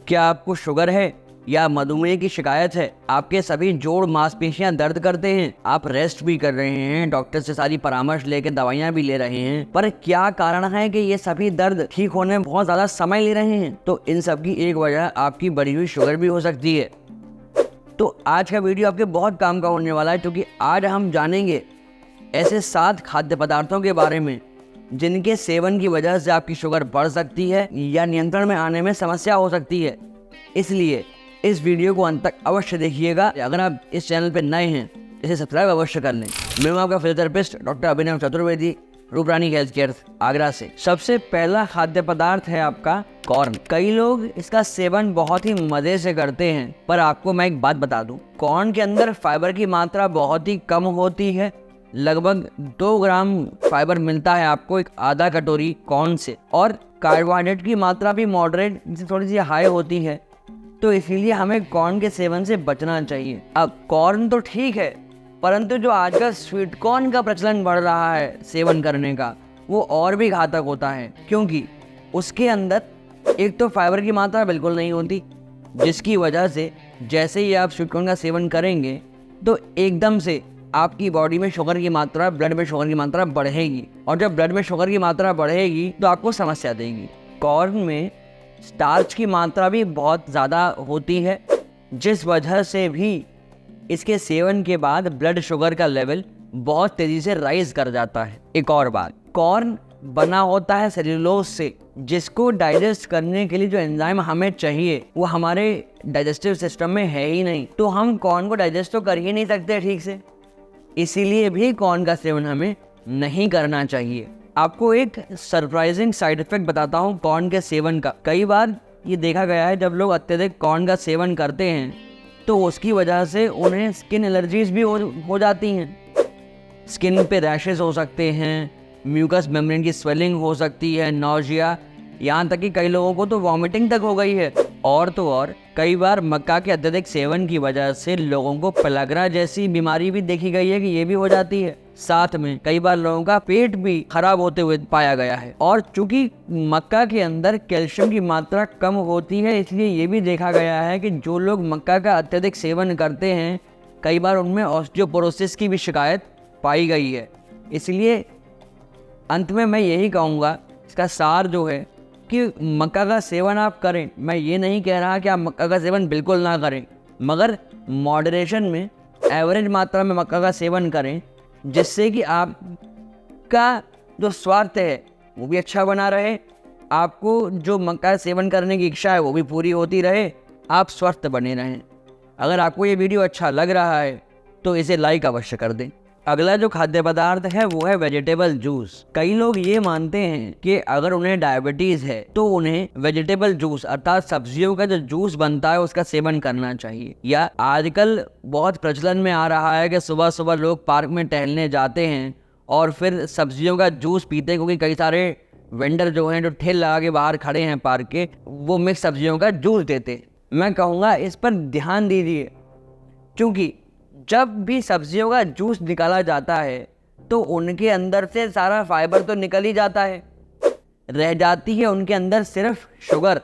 क्या आपको शुगर है या मधुमेह की शिकायत है? आपके सभी जोड़ मांसपेशियां दर्द करते हैं, आप रेस्ट भी कर रहे हैं, डॉक्टर से सारी परामर्श लेकर दवाइयां भी ले रहे हैं, पर क्या कारण है कि ये सभी दर्द ठीक होने में बहुत ज्यादा समय ले रहे हैं? तो इन सब की एक वजह आपकी बढ़ी हुई शुगर भी हो सकती है। तो आज का वीडियो आपके बहुत काम का होने वाला है, क्योंकि आज हम जानेंगे ऐसे 7 खाद्य पदार्थों के बारे में जिनके सेवन की वजह से आपकी शुगर बढ़ सकती है या नियंत्रण में आने में समस्या हो सकती है। इसलिए इस वीडियो को अंत तक अवश्य देखिएगा। अगर आप इस चैनल पर नए हैं इसे सब्सक्राइब अवश्य कर लें। मैं हूं आपका फिजियोथेरेपिस्ट डॉक्टर अभिनव चतुर्वेदी, रूपरानी हेल्थ केयर आगरा से। सबसे पहला खाद्य पदार्थ है आपका कॉर्न। कई लोग इसका सेवन बहुत ही मजे से करते हैं, पर आपको मैं एक बात बता दूं, कॉर्न के अंदर फाइबर की मात्रा बहुत ही कम होती है। लगभग 2 ग्राम फाइबर मिलता है आपको एक आधा कटोरी कॉर्न से, और कार्बोहाइड्रेट की मात्रा भी मॉडरेट थोड़ी सी हाई होती है, तो इसीलिए हमें कॉर्न के सेवन से बचना चाहिए। अब कॉर्न तो ठीक है, परंतु जो आजकल स्वीट कॉर्न का प्रचलन बढ़ रहा है सेवन करने का, वो और भी घातक होता है, क्योंकि उसके अंदर एक तो फाइबर की मात्रा बिल्कुल नहीं होती, जिसकी वजह से जैसे ही आप स्वीट कॉर्न का सेवन करेंगे तो एकदम से आपकी बॉडी में शुगर की मात्रा, ब्लड में शुगर की मात्रा बढ़ेगी, और जब ब्लड में शुगर की मात्रा बढ़ेगी तो आपको समस्या देगी। कॉर्न में स्टार्च की मात्रा भी बहुत ज़्यादा होती है, जिस वजह से भी इसके सेवन के बाद ब्लड शुगर का लेवल बहुत तेज़ी से राइज कर जाता है। एक और बात, कॉर्न बना होता है सेल्यूलोज से, जिसको डाइजेस्ट करने के लिए जो एंजाइम हमें चाहिए वो हमारे डाइजेस्टिव सिस्टम में है ही नहीं, तो हम कॉर्न को डाइजेस्ट तो कर ही नहीं सकते ठीक से। इसीलिए भी कॉर्न का सेवन हमें नहीं करना चाहिए। आपको एक सरप्राइजिंग साइड इफेक्ट बताता हूँ कॉर्न के सेवन का। कई बार ये देखा गया है, जब लोग अत्यधिक कॉर्न का सेवन करते हैं तो उसकी वजह से उन्हें स्किन एलर्जीज भी हो जाती हैं। स्किन पे रैशेस हो सकते हैं, म्यूकस मेम्ब्रेन की स्वेलिंग हो सकती है, नौजिया, यहाँ तक कि कई लोगों को तो वॉमिटिंग तक हो गई है। और तो और कई बार मक्का के अत्यधिक सेवन की वजह से लोगों को पेलाग्रा जैसी बीमारी भी देखी गई है कि ये भी हो जाती है। साथ में कई बार लोगों का पेट भी खराब होते हुए पाया गया है। और चूंकि मक्का के अंदर कैल्शियम की मात्रा कम होती है, इसलिए ये भी देखा गया है कि जो लोग मक्का का अत्यधिक सेवन करते हैं, कई बार उनमें ऑस्टियोपोरोसिस की भी शिकायत पाई गई है। इसलिए अंत में मैं यही कहूँगा, इसका सार जो है कि मक्का का सेवन आप करें। मैं ये नहीं कह रहा कि आप मक्का का सेवन बिल्कुल ना करें, मगर मॉडरेशन में, एवरेज मात्रा में मक्का का सेवन करें, जिससे कि आपका जो स्वास्थ्य है वो भी अच्छा बना रहे, आपको जो मक्का का सेवन करने की इच्छा है वो भी पूरी होती रहे, आप स्वस्थ बने रहें। अगर आपको ये वीडियो अच्छा लग रहा है तो इसे लाइक अवश्य कर दें। अगला जो खाद्य पदार्थ है वो है वेजिटेबल जूस। कई लोग ये मानते हैं कि अगर उन्हें डायबिटीज है तो उन्हें वेजिटेबल जूस अर्थात सब्जियों का जो जूस बनता है उसका सेवन करना चाहिए। या आजकल बहुत प्रचलन में आ रहा है कि सुबह सुबह लोग पार्क में टहलने जाते हैं और फिर सब्जियों का जूस पीते हैं, क्योंकि कई सारे वेंडर जो हैं, जो ठेल लगा के बाहर खड़े हैं पार्क के, वो मिक्स सब्जियों का जूस देते हैं। मैं कहूँगा इस पर ध्यान दीजिए, क्योंकि जब भी सब्जियों का जूस निकाला जाता है तो उनके अंदर से सारा फाइबर तो निकल ही जाता है, रह जाती है उनके अंदर सिर्फ शुगर।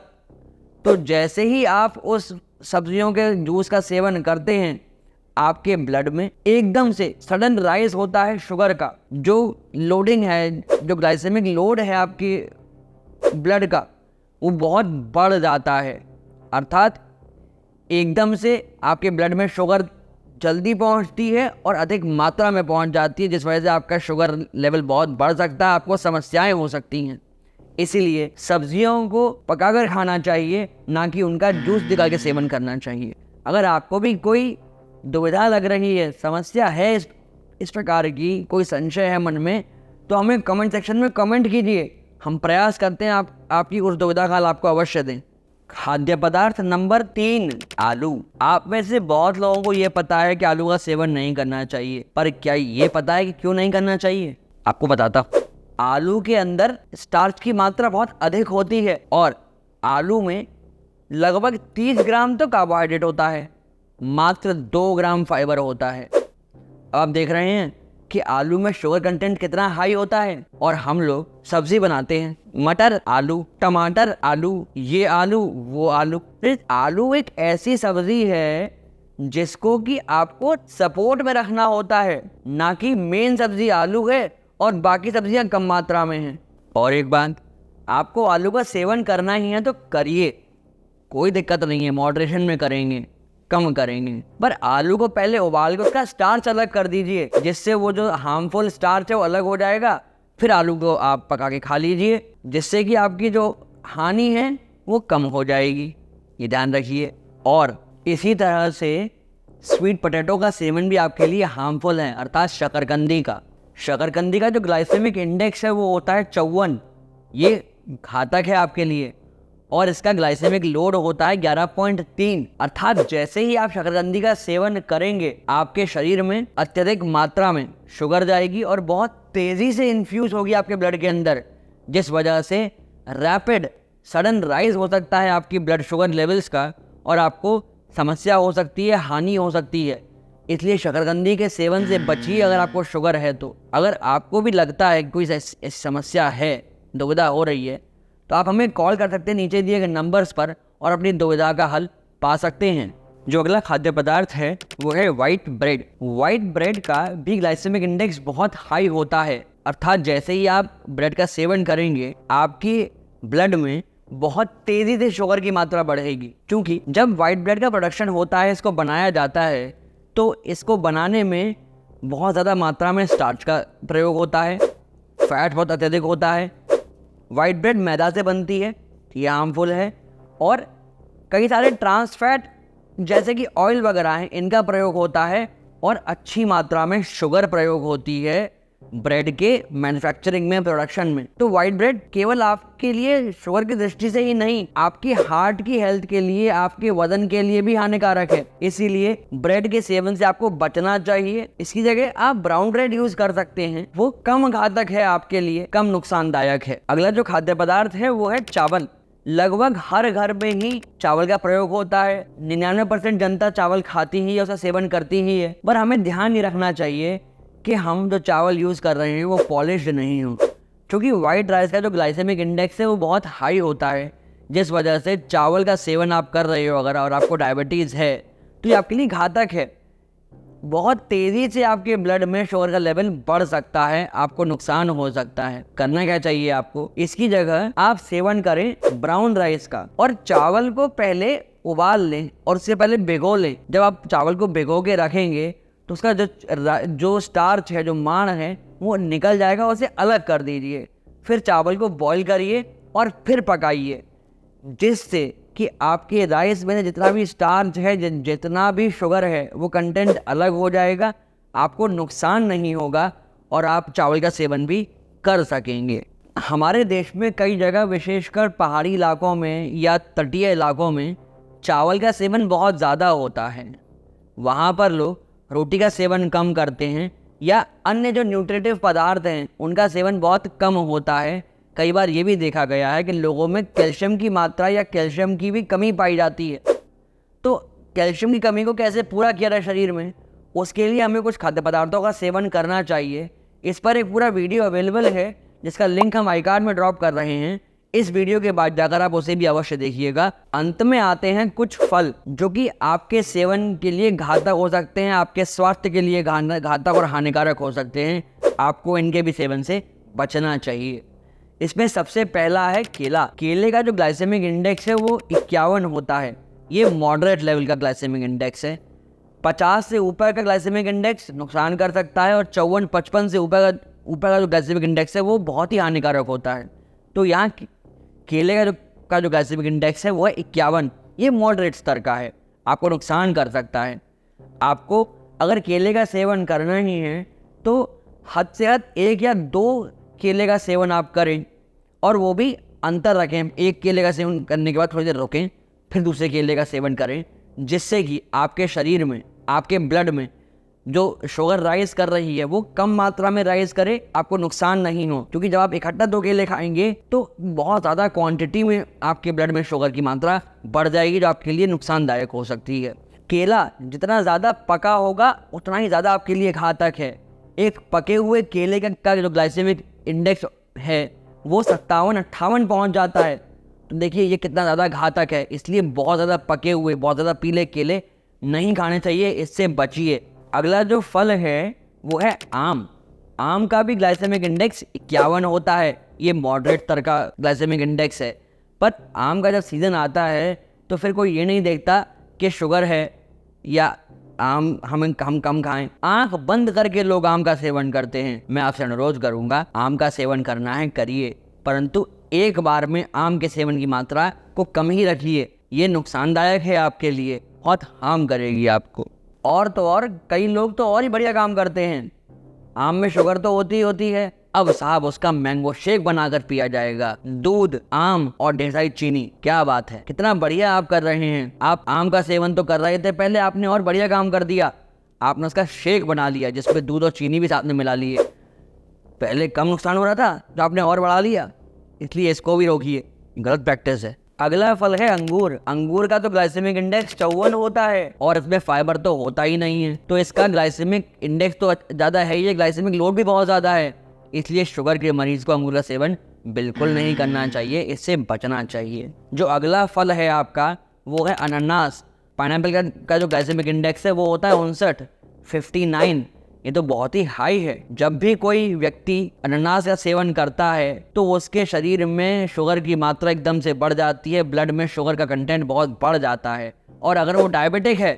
तो जैसे ही आप उस सब्जियों के जूस का सेवन करते हैं, आपके ब्लड में एकदम से सडन राइज होता है शुगर का। जो लोडिंग है, जो ग्लाइसेमिक लोड है आपके ब्लड का, वो बहुत बढ़ जाता है। अर्थात एकदम से आपके ब्लड में शुगर जल्दी पहुंचती है और अधिक मात्रा में पहुंच जाती है, जिस वजह से आपका शुगर लेवल बहुत बढ़ सकता है, आपको समस्याएं हो सकती हैं। इसीलिए सब्जियों को पकाकर खाना चाहिए, ना कि उनका जूस निकाल के सेवन करना चाहिए। अगर आपको भी कोई दुविधा लग रही है, समस्या है इस प्रकार की, कोई संशय है मन में, तो हमें कमेंट सेक्शन में कमेंट कीजिए। हम प्रयास करते हैं आपकी उस दुविधा का हल आपको अवश्य दें। खाद्य पदार्थ नंबर 3, आलू। आप में से बहुत लोगों को यह पता है कि आलू का सेवन नहीं करना चाहिए, पर क्या ये पता है कि क्यों नहीं करना चाहिए? आपको बताता। आलू के अंदर स्टार्च की मात्रा बहुत अधिक होती है, और आलू में लगभग 30 ग्राम तो कार्बोहाइड्रेट होता है, मात्र 2 ग्राम फाइबर होता है। अब आप देख रहे हैं कि आलू में शुगर कंटेंट कितना हाई होता है, और हम लोग सब्जी बनाते हैं, मटर आलू, टमाटर आलू, ये आलू वो आलू। आलू एक ऐसी सब्जी है जिसको कि आपको सपोर्ट में रखना होता है, ना कि मेन सब्जी आलू है और बाकी सब्जियां कम मात्रा में हैं। और एक बात, आपको आलू का सेवन करना ही है तो करिए, कोई दिक्कत नहीं है, मॉडरेशन में करेंगे, कम करेंगे, पर आलू को पहले उबाल के उसका स्टार्च अलग कर दीजिए, जिससे वो जो हार्मफुल स्टार्च है वो अलग हो जाएगा। फिर आलू को आप पका के खा लीजिए, जिससे कि आपकी जो हानि है वो कम हो जाएगी, ये ध्यान रखिए। और इसी तरह से स्वीट पोटैटो का सेवन भी आपके लिए हार्मफुल है, अर्थात शकरकंदी का। शकरकंदी का जो ग्लाइसेमिक इंडेक्स है वो होता है 54, ये घातक है आपके लिए, और इसका ग्लाइसेमिक लोड होता है 11.3। अर्थात जैसे ही आप शकरकंदी का सेवन करेंगे आपके शरीर में अत्यधिक मात्रा में शुगर जाएगी और बहुत तेजी से इन्फ्यूज होगी आपके ब्लड के अंदर, जिस वजह से रैपिड सडन राइज हो सकता है आपकी ब्लड शुगर लेवल्स का, और आपको समस्या हो सकती है, हानि हो सकती है। इसलिए शकरकंदी के सेवन से बचिए अगर आपको शुगर है तो। अगर आपको भी लगता है कि कोई ऐसी समस्या है, दुविधा हो रही है, तो आप हमें कॉल कर सकते हैं नीचे दिए गए नंबर्स पर और अपनी दुविधा का हल पा सकते हैं। जो अगला खाद्य पदार्थ है वो है वाइट ब्रेड। वाइट ब्रेड का भी ग्लाइसेमिक इंडेक्स बहुत हाई होता है, अर्थात जैसे ही आप ब्रेड का सेवन करेंगे आपकी ब्लड में बहुत तेजी से शुगर की मात्रा बढ़ेगी। क्योंकि जब वाइट ब्रेड का प्रोडक्शन होता है, इसको बनाया जाता है, तो इसको बनाने में बहुत ज़्यादा मात्रा में स्टार्च का प्रयोग होता है, फैट बहुत अत्यधिक होता है। वाइट ब्रेड मैदा से बनती है, ये हार्मफुल है, और कई सारे ट्रांस फैट जैसे कि ऑयल वगैरह हैं, इनका प्रयोग होता है, और अच्छी मात्रा में शुगर प्रयोग होती है ब्रेड के मैन्युफैक्चरिंग में, प्रोडक्शन में। तो वाइट ब्रेड केवल आपके लिए शुगर की दृष्टि से ही नहीं, आपकी हार्ट की हेल्थ के लिए, आपके वजन के लिए भी हानिकारक है। इसीलिए ब्रेड के सेवन से आपको बचना चाहिए। इसकी जगह आप ब्राउन ब्रेड यूज कर सकते हैं, वो कम घातक है आपके लिए, कम नुकसानदायक है। अगला जो खाद्य पदार्थ है वो है चावल। लगभग हर घर में ही चावल का प्रयोग होता है, 99% जनता चावल खाती ही है, उसका सेवन करती ही है। पर हमें ध्यान ये रखना चाहिए कि हम जो चावल यूज़ कर रहे हैं वो पॉलिश्ड नहीं हो, क्योंकि वाइट राइस का जो ग्लाइसेमिक इंडेक्स है वो बहुत हाई होता है, जिस वजह से चावल का सेवन आप कर रहे हो अगर, और आपको डायबिटीज़ है, तो ये आपके लिए घातक है। बहुत तेज़ी से आपके ब्लड में शुगर का लेवल बढ़ सकता है, आपको नुकसान हो सकता है। करना क्या चाहिए आपको, इसकी जगह आप सेवन करें ब्राउन राइस का, और चावल को पहले उबाल लें और उससे पहले भिगो लें। जब आप चावल को भिगो के रखेंगे तो उसका जो स्टार्च है, जो मांड है, वो निकल जाएगा, उसे अलग कर दीजिए। फिर चावल को बॉईल करिए और फिर पकाइए, जिससे कि आपके राइस में जितना भी स्टार्च है, जितना भी शुगर है, वो कंटेंट अलग हो जाएगा, आपको नुकसान नहीं होगा और आप चावल का सेवन भी कर सकेंगे। हमारे देश में कई जगह, विशेषकर पहाड़ी इलाकों में या तटीय इलाकों में, चावल का सेवन बहुत ज़्यादा होता है। वहाँ पर लोग रोटी का सेवन कम करते हैं, या अन्य जो न्यूट्रिटिव पदार्थ हैं उनका सेवन बहुत कम होता है। कई बार ये भी देखा गया है कि लोगों में कैल्शियम की मात्रा या कैल्शियम की भी कमी पाई जाती है। तो कैल्शियम की कमी को कैसे पूरा किया जाए शरीर में, उसके लिए हमें कुछ खाद्य पदार्थों का सेवन करना चाहिए। इस पर एक पूरा वीडियो अवेलेबल है, जिसका लिंक हम आई कार्ड में ड्रॉप कर रहे हैं। इस वीडियो के बाद जाकर आप उसे भी अवश्य देखिएगा। अंत में आते हैं कुछ फल जो कि आपके सेवन के लिए घातक हो सकते हैं, आपके स्वास्थ्य के लिए घातक और हानिकारक हो सकते हैं। आपको इनके भी सेवन से बचना चाहिए। इसमें सबसे पहला है केला। केले का जो ग्लाइसेमिक इंडेक्स है वो 51 होता है, ये मॉडरेट लेवल का ग्लाइसेमिक इंडेक्स है। 50 से ऊपर का ग्लाइसेमिक इंडेक्स नुकसान कर सकता है, और 54-55 से ऊपर का जो ग्लाइसेमिक इंडेक्स है वो बहुत ही हानिकारक होता है। तो यहाँ केले का जो ग्लाइसेमिक इंडेक्स है वो है 51, ये मॉडरेट स्तर का है, आपको नुकसान कर सकता है। आपको अगर केले का सेवन करना ही है तो हद से हद 1 या 2 केले का सेवन आप करें, और वो भी अंतर रखें। एक केले का सेवन करने के बाद थोड़ी देर रुकें, फिर दूसरे केले का सेवन करें, जिससे कि आपके शरीर में, आपके ब्लड में जो शुगर राइज कर रही है वो कम मात्रा में राइज करे, आपको नुकसान नहीं हो। क्योंकि जब आप इकट्ठा 2 केले खाएंगे तो बहुत ज़्यादा क्वांटिटी में आपके ब्लड में शुगर की मात्रा बढ़ जाएगी, जो आपके लिए नुकसानदायक हो सकती है। केला जितना ज़्यादा पका होगा उतना ही ज़्यादा आपके लिए घातक है, एक पके हुए केले का जो ग्लाइसेमिक इंडेक्स है वो 57-58 पहुंच जाता है। तो देखिए ये कितना ज़्यादा घातक है। इसलिए बहुत ज़्यादा पके हुए, बहुत ज़्यादा पीले केले नहीं खाने चाहिए, इससे बचिए। अगला जो फल है वो है आम। आम का भी ग्लाइसेमिक इंडेक्स 51 होता है। ये मॉडरेट स्तर का ग्लाइसेमिक इंडेक्स है। पर आम का जब सीज़न आता है तो फिर कोई ये नहीं देखता कि शुगर है या आम हम कम खाएं। आंख बंद करके लोग आम का सेवन करते हैं। मैं आपसे अनुरोध करूंगा, आम का सेवन करना है करिए, परंतु एक बार में आम के सेवन की मात्रा को कम ही रखिए। ये नुकसानदायक है आपके लिए, बहुत हार्म करेगी आपको। और तो और कई लोग तो और ही बढ़िया काम करते हैं। आम में शुगर तो होती होती है, अब साहब उसका मैंगो शेक बनाकर पिया जाएगा। दूध, आम और ढेर सारी चीनी। क्या बात है, कितना बढ़िया आप कर रहे हैं। आप आम का सेवन तो कर रहे थे पहले, आपने और बढ़िया काम कर दिया, आपने उसका शेक बना लिया जिसमें दूध और चीनी भी साथ में मिला लिए। पहले कम नुकसान हो रहा था तो आपने और बढ़ा लिया, इसलिए इसको भी रोकिए, गलत प्रैक्टिस है। अगला फल है अंगूर। अंगूर का तो ग्लाइसेमिक इंडेक्स 54 होता है और इसमें फाइबर तो होता ही नहीं है, तो इसका ग्लाइसेमिक इंडेक्स तो ज़्यादा है ही, ग्लाइसेमिक लोड भी बहुत ज़्यादा है। इसलिए शुगर के मरीज को अंगूर का सेवन बिल्कुल नहीं करना चाहिए, इससे बचना चाहिए। जो अगला फल है आपका वो है अनानास। पाइनएप्पल का जो ग्लाइसेमिक इंडेक्स है वो होता है 59। ये तो बहुत ही हाई है। जब भी कोई व्यक्ति अनानास का सेवन करता है तो उसके शरीर में शुगर की मात्रा एकदम से बढ़ जाती है, ब्लड में शुगर का कंटेंट बहुत बढ़ जाता है। और अगर वो डायबिटिक है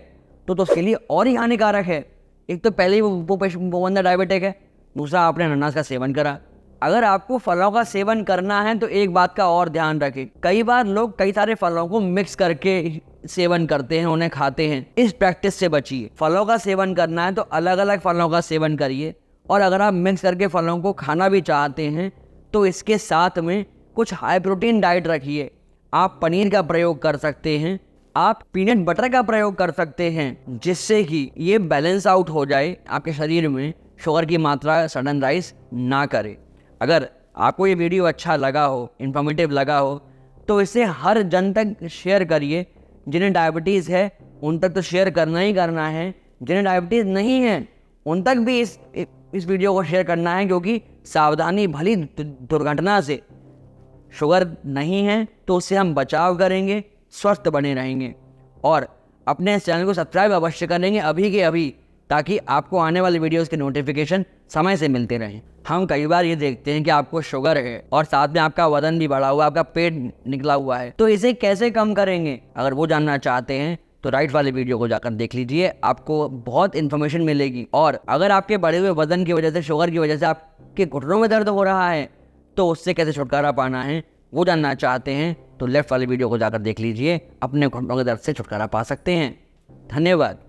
तो उसके लिए और ही हानिकारक है। एक तो पहले ही वो बंदा डायबिटिक है, दूसरा आपने अनानास का सेवन करा। अगर आपको फलों का सेवन करना है तो एक बात का और ध्यान रखें, कई बार लोग कई सारे फलों को मिक्स करके सेवन करते हैं, उन्हें खाते हैं। इस प्रैक्टिस से बचिए। फलों का सेवन करना है तो अलग अलग फलों का सेवन करिए, और अगर आप मिक्स करके फलों को खाना भी चाहते हैं तो इसके साथ में कुछ हाई प्रोटीन डाइट रखिए। आप पनीर का प्रयोग कर सकते हैं, आप पीनट बटर का प्रयोग कर सकते हैं, जिससे कि ये बैलेंस आउट हो जाए, आपके शरीर में शुगर की मात्रा सडन राइज ना करे। अगर आपको ये वीडियो अच्छा लगा हो, इन्फॉर्मेटिव लगा हो, तो इसे हर जन तक शेयर करिए। जिन्हें डायबिटीज़ है उन तक तो शेयर करना ही करना है, जिन्हें डायबिटीज़ नहीं है उन तक भी इस वीडियो को शेयर करना है, क्योंकि सावधानी भली दुर्घटना से। शुगर नहीं है तो उससे हम बचाव करेंगे, स्वस्थ बने रहेंगे। और अपने इस चैनल को सब्सक्राइब अवश्य करेंगे अभी के अभी, ताकि आपको आने वाले वीडियोस के नोटिफिकेशन समय से मिलते रहें। हम कई बार ये देखते हैं कि आपको शुगर है और साथ में आपका वजन भी बढ़ा हुआ है, आपका पेट निकला हुआ है, तो इसे कैसे कम करेंगे? अगर वो जानना चाहते हैं तो राइट वाले वीडियो को जाकर देख लीजिए, आपको बहुत इन्फॉर्मेशन मिलेगी। और अगर आपके बढ़े हुए वजन की वजह से, शुगर की वजह से आपके घुटनों में दर्द हो रहा है तो उससे कैसे छुटकारा पाना है वो जानना चाहते हैं तो लेफ्ट वाले वीडियो को जाकर देख लीजिए, अपने घुटनों के दर्द से छुटकारा पा सकते हैं। धन्यवाद।